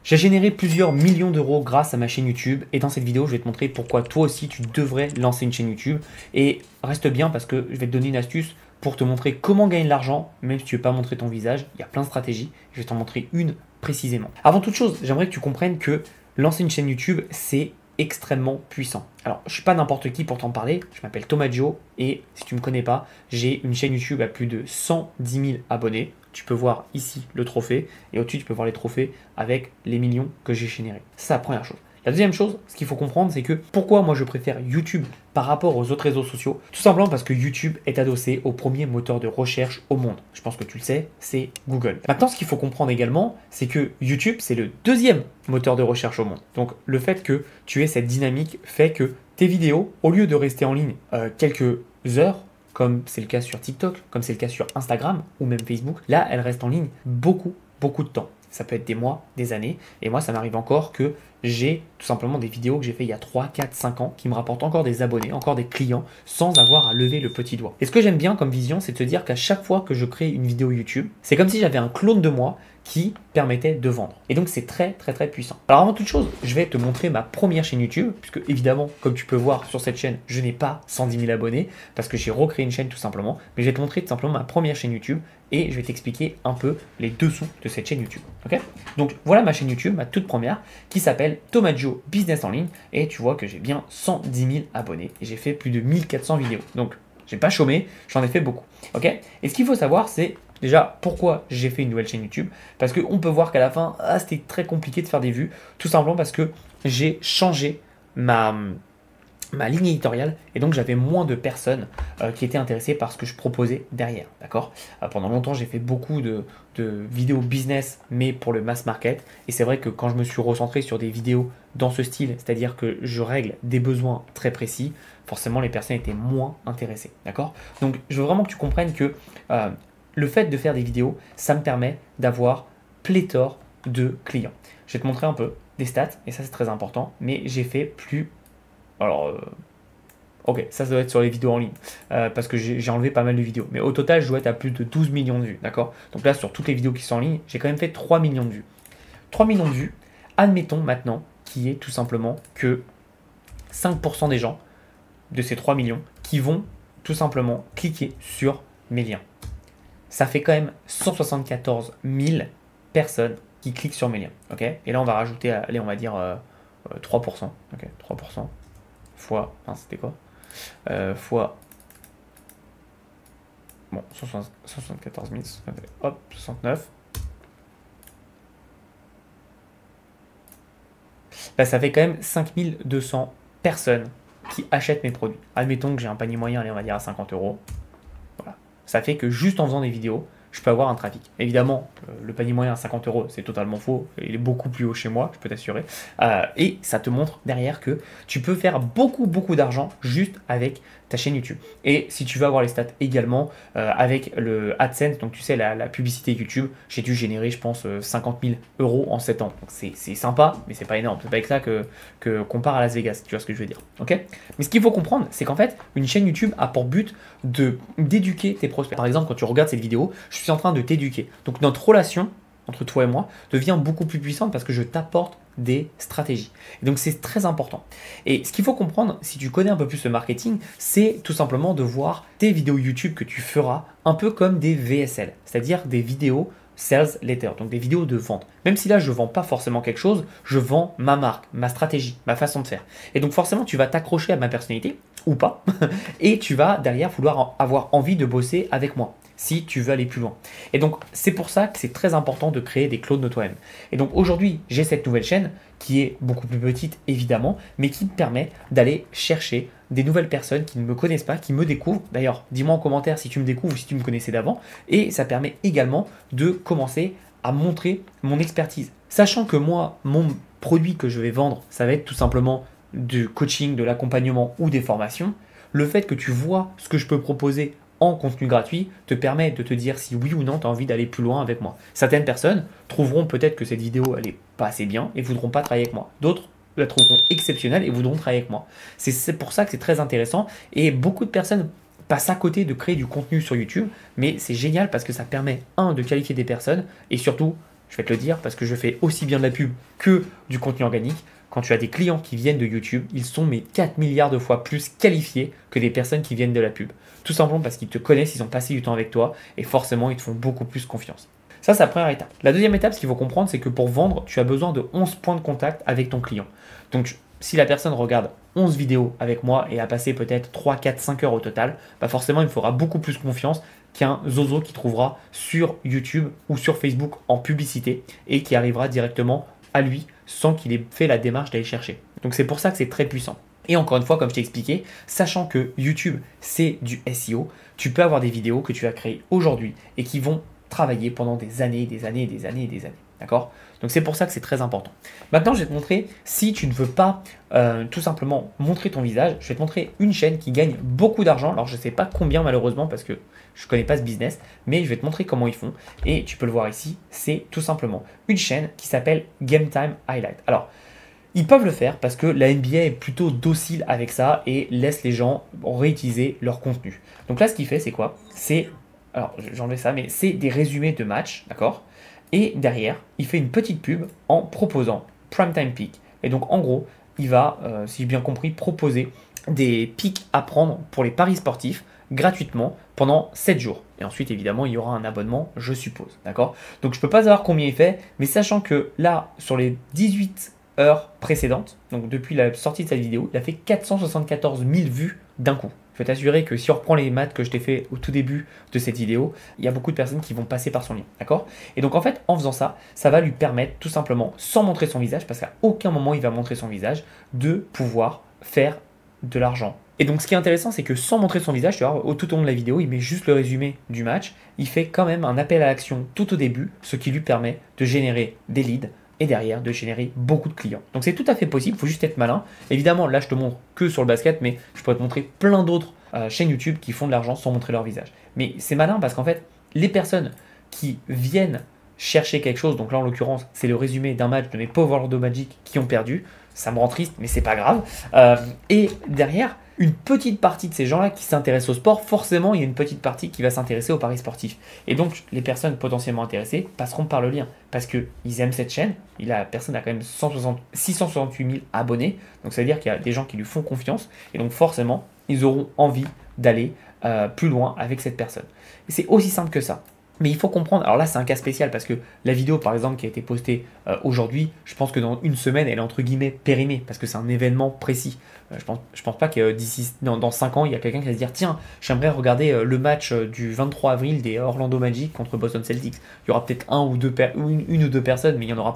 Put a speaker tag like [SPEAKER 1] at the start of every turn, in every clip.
[SPEAKER 1] J'ai généré plusieurs millions d'euros grâce à ma chaîne YouTube et dans cette vidéo, je vais te montrer pourquoi toi aussi tu devrais lancer une chaîne YouTube. Et reste bien parce que je vais te donner une astuce pour te montrer comment gagner de l'argent, même si tu ne veux pas montrer ton visage. Il y a plein de stratégies, je vais t'en montrer une précisément. Avant toute chose, j'aimerais que tu comprennes que lancer une chaîne YouTube, c'est extrêmement puissant. Alors, je ne suis pas n'importe qui pour t'en parler, je m'appelle Thomas Gio et si tu ne me connais pas, j'ai une chaîne YouTube à plus de 110 000 abonnés. Tu peux voir ici le trophée et au-dessus, tu peux voir les trophées avec les millions que j'ai générés. C'est la première chose. La deuxième chose, ce qu'il faut comprendre, c'est que pourquoi moi je préfère YouTube par rapport aux autres réseaux sociaux. Tout simplement parce que YouTube est adossé au premier moteur de recherche au monde. Je pense que tu le sais, c'est Google. Maintenant, ce qu'il faut comprendre également, c'est que YouTube, c'est le deuxième moteur de recherche au monde. Donc, le fait que tu aies cette dynamique fait que tes vidéos, au lieu de rester en ligne quelques heures, comme c'est le cas sur TikTok, comme c'est le cas sur Instagram ou même Facebook, là, elles restent en ligne beaucoup de temps. Ça peut être des mois, des années. Et moi, ça m'arrive encore que j'ai tout simplement des vidéos que j'ai fait il y a 3, 4, 5 ans qui me rapportent encore des abonnés, encore des clients sans avoir à lever le petit doigt. Et ce que j'aime bien comme vision, c'est de se dire qu'à chaque fois que je crée une vidéo YouTube, c'est comme si j'avais un clone de moi qui permettait de vendre. Et donc, c'est très puissant. Alors, avant toute chose, je vais te montrer ma première chaîne YouTube, puisque évidemment, comme tu peux voir sur cette chaîne, je n'ai pas 110 000 abonnés, parce que j'ai recréé une chaîne tout simplement. Mais je vais te montrer tout simplement ma première chaîne YouTube et je vais t'expliquer un peu les dessous de cette chaîne YouTube. Ok? Donc, voilà ma chaîne YouTube, ma toute première, qui s'appelle Thomas Gio Business en ligne. Et tu vois que j'ai bien 110 000 abonnés et j'ai fait plus de 1400 vidéos. Donc, j'ai pas chômé, j'en ai fait beaucoup. Ok? Et ce qu'il faut savoir, c'est déjà, pourquoi j'ai fait une nouvelle chaîne YouTube? Parce qu'on peut voir qu'à la fin, c'était très compliqué de faire des vues. Tout simplement parce que j'ai changé ma ligne éditoriale et donc j'avais moins de personnes qui étaient intéressées par ce que je proposais derrière. D'accord? Pendant longtemps, j'ai fait beaucoup de vidéos business, mais pour le mass market. Et c'est vrai que quand je me suis recentré sur des vidéos dans ce style, c'est-à-dire que je règle des besoins très précis, forcément, les personnes étaient moins intéressées. D'accord? Donc, je veux vraiment que tu comprennes que le fait de faire des vidéos, ça me permet d'avoir pléthore de clients. Je vais te montrer un peu des stats, et ça c'est très important, mais j'ai fait plus... Alors, ok, ça doit être sur les vidéos en ligne, parce que j'ai enlevé pas mal de vidéos. Mais au total, je dois être à plus de 12 millions de vues, d'accord? Donc là, sur toutes les vidéos qui sont en ligne, j'ai quand même fait 3 millions de vues. 3 millions de vues, admettons maintenant qu'il y ait tout simplement que 5% des gens de ces 3 millions qui vont tout simplement cliquer sur mes liens. Ça fait quand même 174 000 personnes qui cliquent sur mes liens. Ok? Et là, on va rajouter, allez, on va dire 3%. Ok, 3% fois, enfin, c'était quoi? Fois, bon, 74 000, hop, 69. Bah, ça fait quand même 5200 personnes qui achètent mes produits. Admettons que j'ai un panier moyen, allez, on va dire à 50 euros. Voilà. Ça fait que juste en faisant des vidéos, je peux avoir un trafic. Évidemment, le panier moyen à 50 euros, c'est totalement faux. Il est beaucoup plus haut chez moi, je peux t'assurer. Et ça te montre derrière que tu peux faire beaucoup d'argent juste avec ta chaîne YouTube. Et si tu veux avoir les stats également, avec le AdSense, donc tu sais, la publicité YouTube, j'ai dû générer, je pense, 50 000 euros en 7 ans. Donc c'est sympa, mais c'est pas énorme. C'est pas avec ça qu'on part à Las Vegas, tu vois ce que je veux dire. Ok? Mais ce qu'il faut comprendre, c'est qu'en fait, une chaîne YouTube a pour but d'éduquer tes prospects. Par exemple, quand tu regardes cette vidéo, je suis en train de t'éduquer. Donc notre relation entre toi et moi devient beaucoup plus puissante parce que je t'apporte des stratégies. Et donc c'est très important. Et ce qu'il faut comprendre, si tu connais un peu plus le marketing, c'est tout simplement de voir tes vidéos YouTube que tu feras un peu comme des VSL, c'est-à-dire des vidéos sales letter, donc des vidéos de vente. Même si là, je ne vends pas forcément quelque chose, je vends ma marque, ma stratégie, ma façon de faire. Et donc forcément, tu vas t'accrocher à ma personnalité, ou pas, et tu vas derrière vouloir avoir envie de bosser avec moi, si tu veux aller plus loin. Et donc, c'est pour ça que c'est très important de créer des clones de toi-même. Et donc aujourd'hui, j'ai cette nouvelle chaîne, qui est beaucoup plus petite, évidemment, mais qui me permet d'aller chercher des nouvelles personnes qui ne me connaissent pas, qui me découvrent. D'ailleurs, dis-moi en commentaire si tu me découvres ou si tu me connaissais d'avant. Et ça permet également de commencer à montrer mon expertise. Sachant que moi, mon produit que je vais vendre, ça va être tout simplement du coaching, de l'accompagnement ou des formations. Le fait que tu vois ce que je peux proposer en contenu gratuit te permet de te dire si oui ou non tu as envie d'aller plus loin avec moi. Certaines personnes trouveront peut-être que cette vidéo elle est pas assez bien et voudront pas travailler avec moi. D'autres la trouveront exceptionnelle et voudront travailler avec moi. C'est pour ça que c'est très intéressant et beaucoup de personnes passent à côté de créer du contenu sur YouTube, mais c'est génial parce que ça permet, un, de qualifier des personnes et surtout Je vais te le dire parce que je fais aussi bien de la pub que du contenu organique. Quand tu as des clients qui viennent de YouTube, ils sont 4 milliards de fois plus qualifiés que des personnes qui viennent de la pub. Tout simplement parce qu'ils te connaissent, ils ont passé du temps avec toi et forcément, ils te font beaucoup plus confiance. Ça, c'est la première étape. La deuxième étape, ce qu'il faut comprendre, c'est que pour vendre, tu as besoin de 11 points de contact avec ton client. Donc, si la personne regarde 11 vidéos avec moi et a passé peut-être 3, 4, 5 heures au total, bah forcément, il me fera beaucoup plus confiance qu'un zozo qui trouvera sur YouTube ou sur Facebook en publicité et qui arrivera directement à lui sans qu'il ait fait la démarche d'aller chercher. Donc c'est pour ça que c'est très puissant. Et encore une fois, comme je t'ai expliqué, sachant que YouTube, c'est du SEO, tu peux avoir des vidéos que tu as créées aujourd'hui et qui vont travailler pendant des années, des années, des années, des années. D'accord? Donc c'est pour ça que c'est très important. Maintenant, je vais te montrer, si tu ne veux pas tout simplement montrer ton visage, je vais te montrer une chaîne qui gagne beaucoup d'argent. Alors je ne sais pas combien malheureusement parce que je ne connais pas ce business, mais je vais te montrer comment ils font. Et tu peux le voir ici, c'est tout simplement une chaîne qui s'appelle Game Time Highlight. Alors, ils peuvent le faire parce que la NBA est plutôt docile avec ça et laisse les gens réutiliser leur contenu. Donc là, ce qu'il fait, c'est quoi? Alors j'enlève ça, mais c'est des résumés de matchs, d'accord? Et derrière, il fait une petite pub en proposant Primetime Pick. Et donc en gros, il va, si j'ai bien compris, proposer des picks à prendre pour les paris sportifs gratuitement pendant 7 jours. Et ensuite, évidemment, il y aura un abonnement, je suppose. D'accord? Donc je ne peux pas savoir combien il fait, mais sachant que là, sur les 18 heures précédentes, donc depuis la sortie de cette vidéo, il a fait 474 000 vues d'un coup. Je peux t'assurer que si on reprend les maths que je t'ai fait au tout début de cette vidéo, il y a beaucoup de personnes qui vont passer par son lien, d'accord? Et donc en fait, en faisant ça, ça va lui permettre tout simplement, sans montrer son visage, parce qu'à aucun moment il va montrer son visage, de pouvoir faire de l'argent. Et donc ce qui est intéressant, c'est que sans montrer son visage, tu vois, tout au long de la vidéo, il met juste le résumé du match, il fait quand même un appel à l'action tout au début, ce qui lui permet de générer des leads, et derrière de générer beaucoup de clients. Donc c'est tout à fait possible, il faut juste être malin. Évidemment, là je te montre que sur le basket, mais je pourrais te montrer plein d'autres chaînes YouTube qui font de l'argent sans montrer leur visage. Mais c'est malin parce qu'en fait, les personnes qui viennent chercher quelque chose, donc là en l'occurrence, c'est le résumé d'un match de mes pauvres Orlando Magic qui ont perdu, ça me rend triste, mais c'est pas grave. Et derrière, une petite partie de ces gens-là qui s'intéressent au sport, forcément, il y a une petite partie qui va s'intéresser aux paris sportifs. Et donc, les personnes potentiellement intéressées passeront par le lien parce qu'ils aiment cette chaîne. La personne a quand même 668 000 abonnés. Donc, ça veut dire qu'il y a des gens qui lui font confiance. Et donc, forcément, ils auront envie d'aller plus loin avec cette personne. Et c'est aussi simple que ça. Mais il faut comprendre, alors là c'est un cas spécial parce que la vidéo par exemple qui a été postée aujourd'hui, je pense que dans une semaine elle est entre guillemets périmée parce que c'est un événement précis. Je pense pas que dans 5 ans il y a quelqu'un qui va se dire tiens j'aimerais regarder le match du 23 avril des Orlando Magic contre Boston Celtics. Il y aura peut-être une ou deux personnes mais il n'y en aura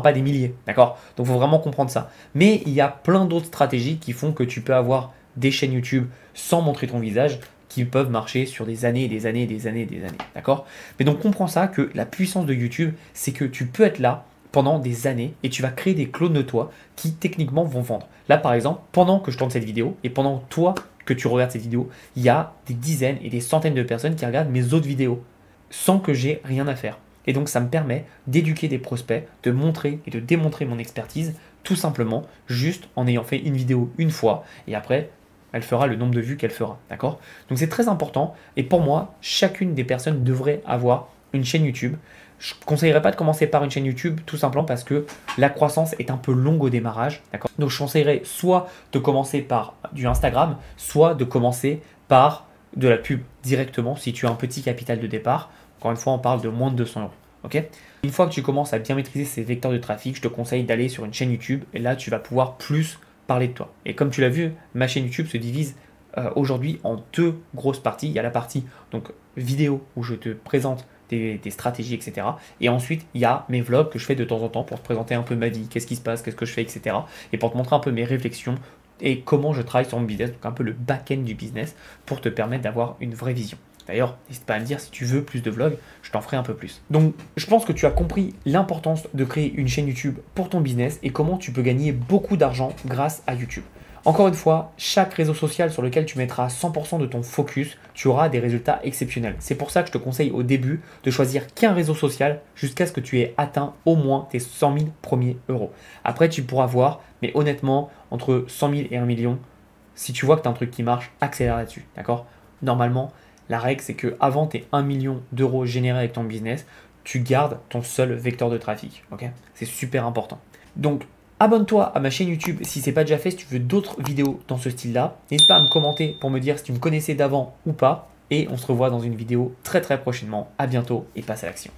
[SPEAKER 1] pas des milliers, d'accord? Donc il faut vraiment comprendre ça. Mais il y a plein d'autres stratégies qui font que tu peux avoir des chaînes YouTube sans montrer ton visage qui peuvent marcher sur des années et des années et des années et des années, d'accord? Mais donc comprends ça, que la puissance de YouTube, c'est que tu peux être là pendant des années et tu vas créer des clones de toi qui techniquement vont vendre. Là par exemple, pendant que je tourne cette vidéo et pendant toi que tu regardes cette vidéo, il y a des dizaines et des centaines de personnes qui regardent mes autres vidéos sans que j'ai rien à faire. Et donc ça me permet d'éduquer des prospects, de montrer et de démontrer mon expertise tout simplement juste en ayant fait une vidéo une fois et après elle fera le nombre de vues qu'elle fera, d'accord? Donc c'est très important et pour moi, chacune des personnes devrait avoir une chaîne YouTube. Je ne conseillerais pas de commencer par une chaîne YouTube tout simplement parce que la croissance est un peu longue au démarrage, d'accord? Donc je conseillerais soit de commencer par du Instagram, soit de commencer par de la pub directement si tu as un petit capital de départ. Encore une fois, on parle de moins de 200 euros, ok? Une fois que tu commences à bien maîtriser ces vecteurs de trafic, je te conseille d'aller sur une chaîne YouTube et là tu vas pouvoir plus parler de toi. Et comme tu l'as vu, ma chaîne YouTube se divise aujourd'hui en deux grosses parties. Il y a la partie donc vidéo où je te présente des stratégies, etc. Et ensuite, il y a mes vlogs que je fais de temps en temps pour te présenter un peu ma vie, qu'est-ce qui se passe, qu'est-ce que je fais, etc. Et pour te montrer un peu mes réflexions et comment je travaille sur mon business, donc un peu le back-end du business pour te permettre d'avoir une vraie vision. D'ailleurs, n'hésite pas à me dire si tu veux plus de vlogs, je t'en ferai un peu plus. Donc, je pense que tu as compris l'importance de créer une chaîne YouTube pour ton business et comment tu peux gagner beaucoup d'argent grâce à YouTube. Encore une fois, chaque réseau social sur lequel tu mettras 100% de ton focus, tu auras des résultats exceptionnels. C'est pour ça que je te conseille au début de choisir qu'un réseau social jusqu'à ce que tu aies atteint au moins tes 100 000 premiers euros. Après, tu pourras voir, mais honnêtement, entre 100 000 et 1 million, si tu vois que tu as un truc qui marche, accélère là-dessus, d'accord? Normalement, la règle, c'est que avant tes 1 million d'euros générés avec ton business, tu gardes ton seul vecteur de trafic. Ok, c'est super important. Donc, abonne-toi à ma chaîne YouTube si ce n'est pas déjà fait, si tu veux d'autres vidéos dans ce style-là. N'hésite pas à me commenter pour me dire si tu me connaissais d'avant ou pas. Et on se revoit dans une vidéo très prochainement. À bientôt et passe à l'action.